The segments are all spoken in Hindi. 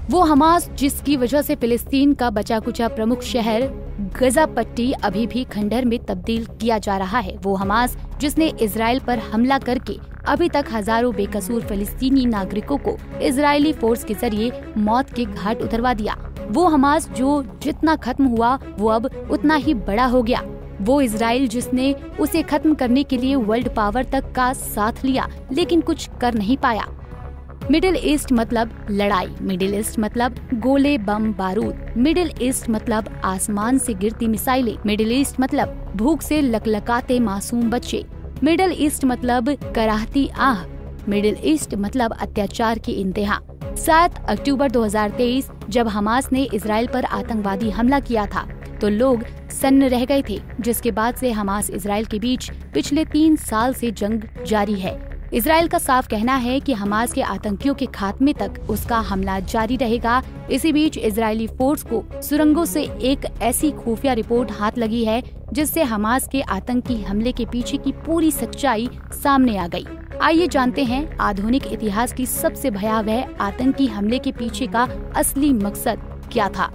वो हमास जिसकी वजह से फिलिस्तीन का बचा कुचा प्रमुख शहर गजा पट्टी अभी भी खंडहर में तब्दील किया जा रहा है। वो हमास जिसने इजराइल पर हमला करके अभी तक हजारों बेकसूर फिलिस्तीनी नागरिकों को इजरायली फोर्स के जरिए मौत के घाट उतरवा दिया। वो हमास जो जितना खत्म हुआ वो अब उतना ही बड़ा हो गया। वो इजराइल जिसने उसे खत्म करने के लिए वर्ल्ड पावर तक का साथ लिया लेकिन कुछ कर नहीं पाया। मिडिल ईस्ट मतलब लड़ाई, मिडिल ईस्ट मतलब गोले बम बारूद, मिडिल ईस्ट मतलब आसमान से गिरती मिसाइलें, मिडिल ईस्ट मतलब भूख से लकलकाते मासूम बच्चे, मिडिल ईस्ट मतलब कराहती आह, मिडिल ईस्ट मतलब अत्याचार की इंतहा। 7 अक्टूबर 2023 जब हमास ने इजराइल पर आतंकवादी हमला किया था तो लोग सन्न रह गए थे, जिसके बाद से हमास इजराइल के बीच पिछले 3 साल से जंग जारी है। इजराइल का साफ कहना है कि हमास के आतंकियों के खात्मे तक उसका हमला जारी रहेगा। इसी बीच इजरायली फोर्स को सुरंगों से एक ऐसी खुफिया रिपोर्ट हाथ लगी है जिससे हमास के आतंकी हमले के पीछे की पूरी सच्चाई सामने आ गई। आइए जानते हैं आधुनिक इतिहास की सबसे भयावह आतंकी हमले के पीछे का असली मकसद क्या था।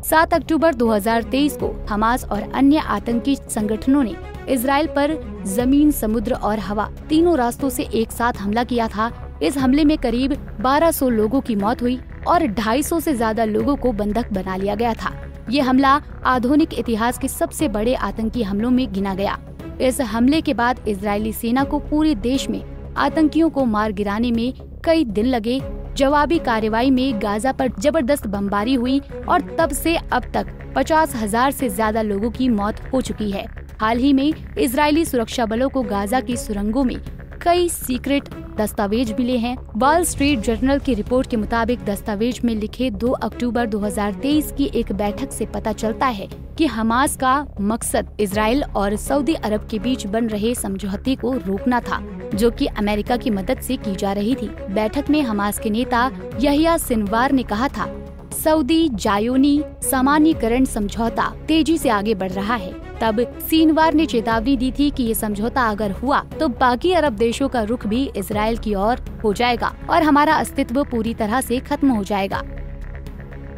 7 अक्टूबर 2023 को हमास और अन्य आतंकी संगठनों ने इजराइल पर जमीन, समुद्र और हवा तीनों रास्तों से एक साथ हमला किया था। इस हमले में करीब 1200 लोगों की मौत हुई और 250 से ज्यादा लोगों को बंधक बना लिया गया था। ये हमला आधुनिक इतिहास के सबसे बड़े आतंकी हमलों में गिना गया। इस हमले के बाद इजरायली सेना को पूरे देश में आतंकियों को मार गिराने में कई दिन लगे। जवाबी कार्रवाई में गाजा पर जबरदस्त बमबारी हुई और तब से अब तक 50,000 से ज्यादा लोगों की मौत हो चुकी है। हाल ही में इजरायली सुरक्षा बलों को गाजा की सुरंगों में कई सीक्रेट दस्तावेज मिले हैं। वॉल स्ट्रीट जर्नल की रिपोर्ट के मुताबिक दस्तावेज में लिखे 2 अक्टूबर 2023 की एक बैठक से पता चलता है कि हमास का मकसद इजराइल और सऊदी अरब के बीच बन रहे समझौते को रोकना था, जो कि अमेरिका की मदद से की जा रही थी। बैठक में हमास के नेता यहिया सिनवार ने कहा था, सऊदी जायोनी सामान्यीकरण समझौता तेजी से आगे बढ़ रहा है। तब सिनवार ने चेतावनी दी थी कि ये समझौता अगर हुआ तो बाकी अरब देशों का रुख भी इजराइल की ओर हो जाएगा और हमारा अस्तित्व पूरी तरह से खत्म हो जाएगा।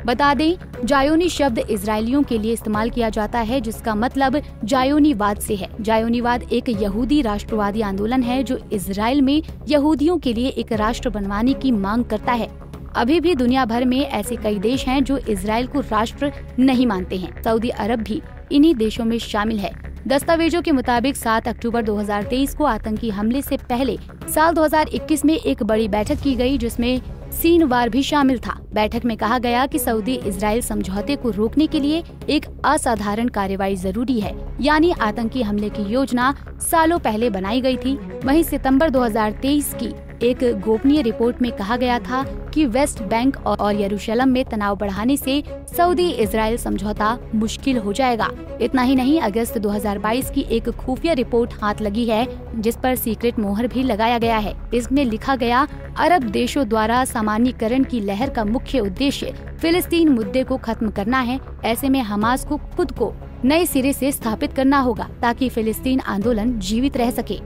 बता दें, जायोनी शब्द इजरायलियों के लिए इस्तेमाल किया जाता है जिसका मतलब जायोनीवाद से है। जायोनीवाद एक यहूदी राष्ट्रवादी आंदोलन है जो इजराइल में यहूदियों के लिए एक राष्ट्र बनवाने की मांग करता है। अभी भी दुनिया भर में ऐसे कई देश हैं जो इजराइल को राष्ट्र नहीं मानते हैं। सऊदी अरब भी इन्हीं देशों में शामिल है। दस्तावेजों के मुताबिक 7 अक्टूबर 2023 को आतंकी हमले से पहले साल 2021 में एक बड़ी बैठक की गई जिसमें सिनवार भी शामिल था। बैठक में कहा गया कि सऊदी इजराइल समझौते को रोकने के लिए एक असाधारण कार्रवाई जरूरी है, यानी आतंकी हमले की योजना सालों पहले बनाई गई थी। वहीं सितंबर 2023 की एक गोपनीय रिपोर्ट में कहा गया था कि वेस्ट बैंक और यरूशलेम में तनाव बढ़ाने से सऊदी इजराइल समझौता मुश्किल हो जाएगा। इतना ही नहीं, अगस्त 2022 की एक खुफिया रिपोर्ट हाथ लगी है जिस पर सीक्रेट मोहर भी लगाया गया है। इसमें लिखा गया, अरब देशों द्वारा सामान्यीकरण की लहर का मुख्य उद्देश्य फिलिस्तीन मुद्दे को खत्म करना है। ऐसे में हमास को खुद को नए सिरे से स्थापित करना होगा ताकि फिलिस्तीन आंदोलन जीवित रह सके।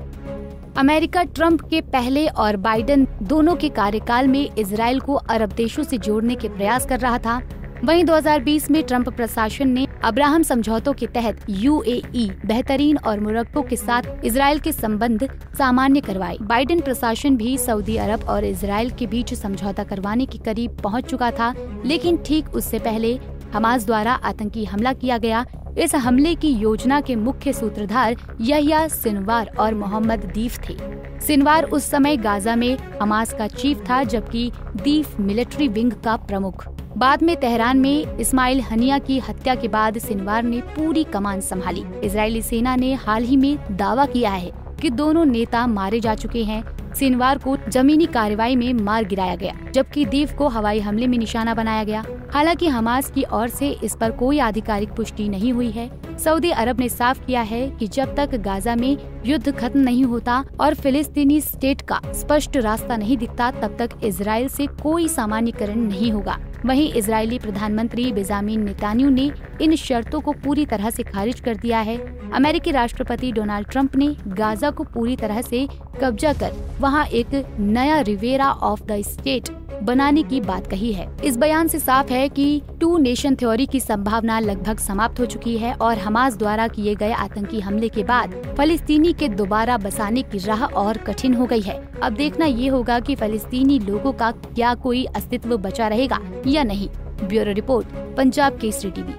अमेरिका ट्रंप के पहले और बाइडेन दोनों के कार्यकाल में इजराइल को अरब देशों से जोड़ने के प्रयास कर रहा था। वहीं 2020 में ट्रंप प्रशासन ने अब्राहम समझौतों के तहत यूएई, बहरीन और मोरक्को के साथ इजराइल के संबंध सामान्य करवाए। बाइडेन प्रशासन भी सऊदी अरब और इजराइल के बीच समझौता करवाने के करीब पहुंच चुका था, लेकिन ठीक उससे पहले हमास द्वारा आतंकी हमला किया गया। इस हमले की योजना के मुख्य सूत्रधार यहिया सिनवार और मोहम्मद दीफ थे। सिनवार उस समय गाजा में हमास का चीफ था, जबकि दीफ मिलिट्री विंग का प्रमुख। बाद में तेहरान में इस्माइल हनिया की हत्या के बाद सिनवार ने पूरी कमान संभाली। इजरायली सेना ने हाल ही में दावा किया है कि दोनों नेता मारे जा चुके हैं। सिनवार को जमीनी कार्रवाई में मार गिराया गया, जबकि दीफ को हवाई हमले में निशाना बनाया गया। हालांकि हमास की ओर से इस पर कोई आधिकारिक पुष्टि नहीं हुई है। सऊदी अरब ने साफ किया है कि जब तक गाजा में युद्ध खत्म नहीं होता और फिलिस्तीनी स्टेट का स्पष्ट रास्ता नहीं दिखता, तब तक इजराइल से कोई सामान्यीकरण नहीं होगा। वहीं इजरायली प्रधानमंत्री बेंजामिन नेतान्याहू ने इन शर्तों को पूरी तरह से खारिज कर दिया है। अमेरिकी राष्ट्रपति डोनाल्ड ट्रंप ने गाजा को पूरी तरह से कब्जा कर वहां एक नया रिवेरा ऑफ द स्टेट बनाने की बात कही है। इस बयान से साफ है कि 2 नेशन थ्योरी की संभावना लगभग समाप्त हो चुकी है और हमास द्वारा किए गए आतंकी हमले के बाद फलस्तीनी के दोबारा बसाने की राह और कठिन हो गई है। अब देखना ये होगा कि फलस्तीनी लोगों का क्या कोई अस्तित्व बचा रहेगा या नहीं। Bureau report, Punjab Kesari TV.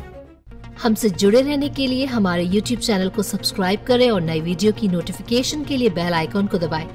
हमसे जुड़े रहने के लिए हमारे YouTube चैनल को सब्सक्राइब करें और नई वीडियो की नोटिफिकेशन के लिए बेल आइकॉन को दबाएं।